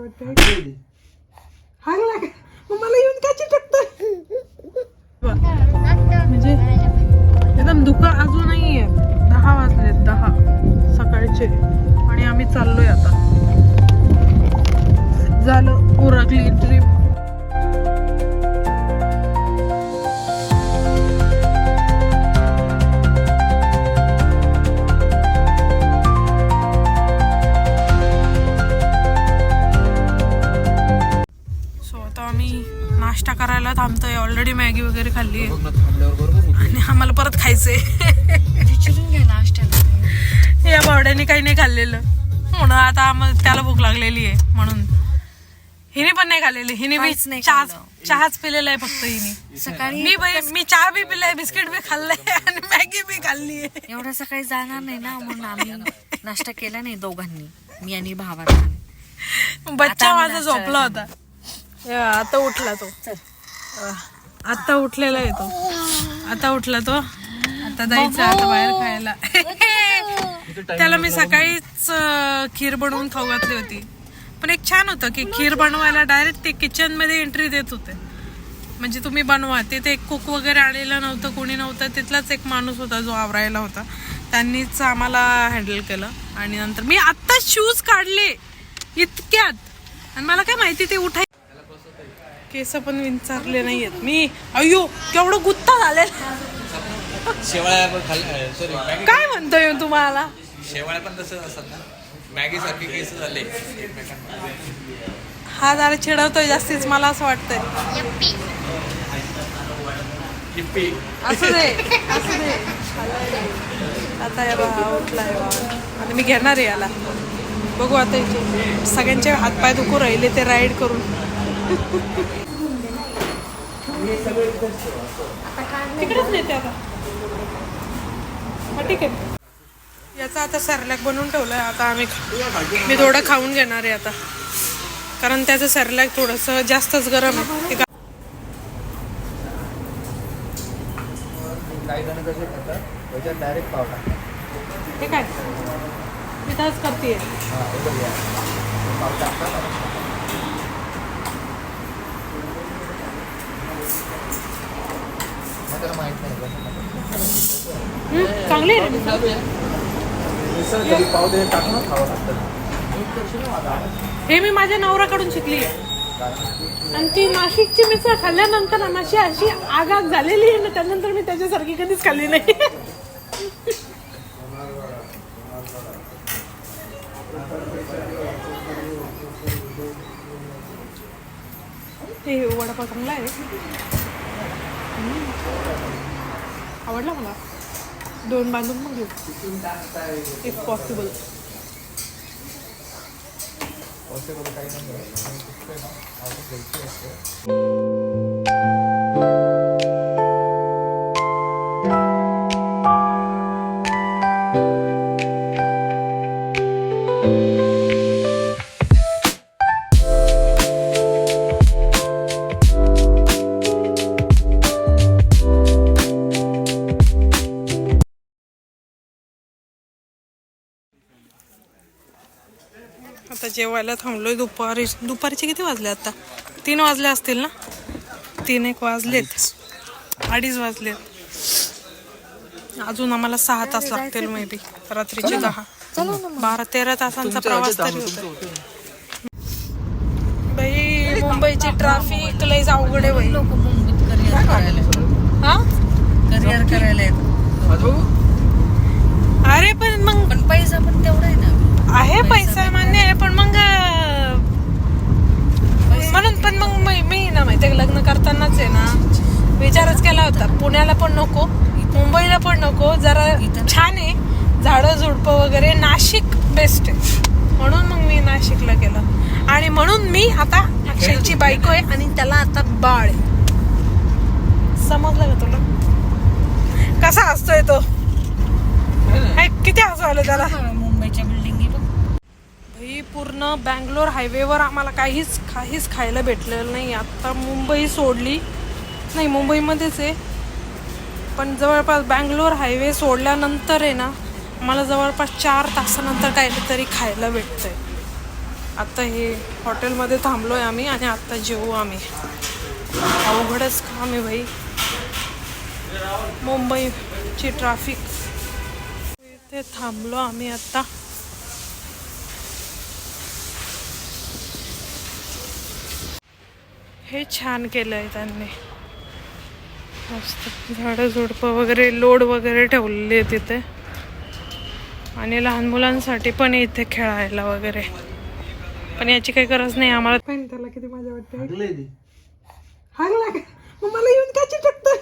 वाटतं हागला का मग मला येऊन का चिटकतोय म्हणजे एकदम दुकान अजूनही आहे 10 वाजलेत 10 सकाळचे आणि आम्ही चाललोय आता झालं उरकली ट्रिप नाश्ता करायला थांबतोय ऑलरेडी मॅगी वगैरे खाल्ली आणि आम्हाला परत खायचंय विचारून घ्या नाश्त्याला या बावड्याने काही नाही खाल्लेलं म्हणून आता आम्हाला त्याला भूक लागलेली आहे म्हणून हिने पण नाही खाल्लेली हिने मी चहाच पिलेला आहे फक्त हिने सकाळी मी चहा बी पिलाय बिस्किट बी खाल्लंय आणि मॅगी बी खाल्ली एवढं सकाळी जाणार नाही ना म्हणून आम्ही नाश्ता केला नाही दोघांनी मी आणि भावाला बच्चा माझा झोपला होता आता उठला तो आता उठलेला आहे तो आता उठला तो आता जायचं आता बाहेर खायला त्याला मी सकाळीच खीर बनवून खाऊ घातली होती पण एक छान होतं की खीर बनवायला डायरेक्ट ते किचन मध्ये एंट्री देत होते म्हणजे तुम्ही बनवा तिथे एक कुक वगैरे आलेलं नव्हतं कोणी नव्हतं तिथलाच एक माणूस होता जो आवरायला होता त्यांनीच आम्हाला हँडल केलं आणि नंतर मी आत्ताच शूज काढले इतक्यात आणि मला काय माहिती ते उठाय केस पण विंचारले नाहीयेत मी अय्यो केवढं गुत्ता झालेला काय म्हणतोय तुम्हाला शेवाळ्या पण तसंच असतात ना मॅगी सारखे केस झाले हा जरा चिडवतोय जास्तीच मला असं वाटतंय असू दे आता या बा उठलाय आता मी घेणार आहे याला बघू आता इथे सगळ्यांचे हातपाय दुखू राहिले ते राईड करून तिकडेच नेते आता ठीक आहे याचा आता सॅरलॅक बनवून ठेवलाय आता मी थोडं खाऊन घेणार आहे आता कारण त्याचं सॅरलॅक थोडंसं जास्तच गरम आहे डायरेक्ट पावडा हे काय मी तसंच करते चांगली आहे हे मी माझ्या नवऱ्याकडून शिकली आहे आणि ती नाशिकची मिसळ खाल्ल्यानंतर माझी अशी आगाग झालेली आहे ना त्यानंतर मी त्याच्यासारखी कधीच खाल्ली नाही हे वडापाव चांगला आहे आवडला मला 2 बांधून मग घेऊ इफ पॉसिबल आता जेवायला थांबलोय दुपारचे किती वाजले आता 3 वाजले असतील ना 3-1 वाजलेत 2:30 वाजलेत अजून आम्हाला 6 तास लागतील मे बी रात्रीचे 12-13 तासांचा प्रवास तरी होतो बाई मुंबईची ट्रॅफिक लय अवघड आहे बाई लोक मुंबईत करिअर करायला येतात अरे पण पैसा पण तेवढा आहे ना आहे पैसा मान्य आहे पण मग म्हणून पण मग मी ना माहिती लग्न करतानाच आहे ना विचारच केला होता पुण्याला पण नको मुंबईला पण नको जरा छान आहे झाडं झुडपं वगैरे नाशिक बेस्ट आहे म्हणून मग मी नाशिकला गेलं आणि म्हणून मी आता अक्षयची बायको आहे आणि त्याला आता बाळ आहे समजलं का तुला कसा हसतोय तो किती हसू आलं त्याला मुंबईच्या बिल्डिंगी भाई पूर्ण बँगलोर हायवेवर आम्हाला काहीच खायला भेटलेलं नाही आता मुंबई सोडली नाही मुंबईमध्येच आहे पण जवळपास बँगलोर हायवे सोडल्यानंतर आहे ना मला जवळपास 4 तासानंतर काहीतरी खायला भेटतंय आता हे हॉटेलमध्ये थांबलोय आम्ही आणि आता जेवू आम्ही. अवघडच काम आहे भाई, मुंबईची ट्रॅफिक. इथे थांबलो आम्ही आता. हे छान केलंय त्यांनी, मस्त झाडं झुडपं वगैरे, लोड वगैरे ठेवलेली आहे तिथे. आणि लहान मुलांसाठी पण इथे खेळायला वगैरे, पण याची काही गरज नाही आम्हाला. पण त्याला किती मजा वाटते. हागला का? मग मला येऊन का चिटकतोय?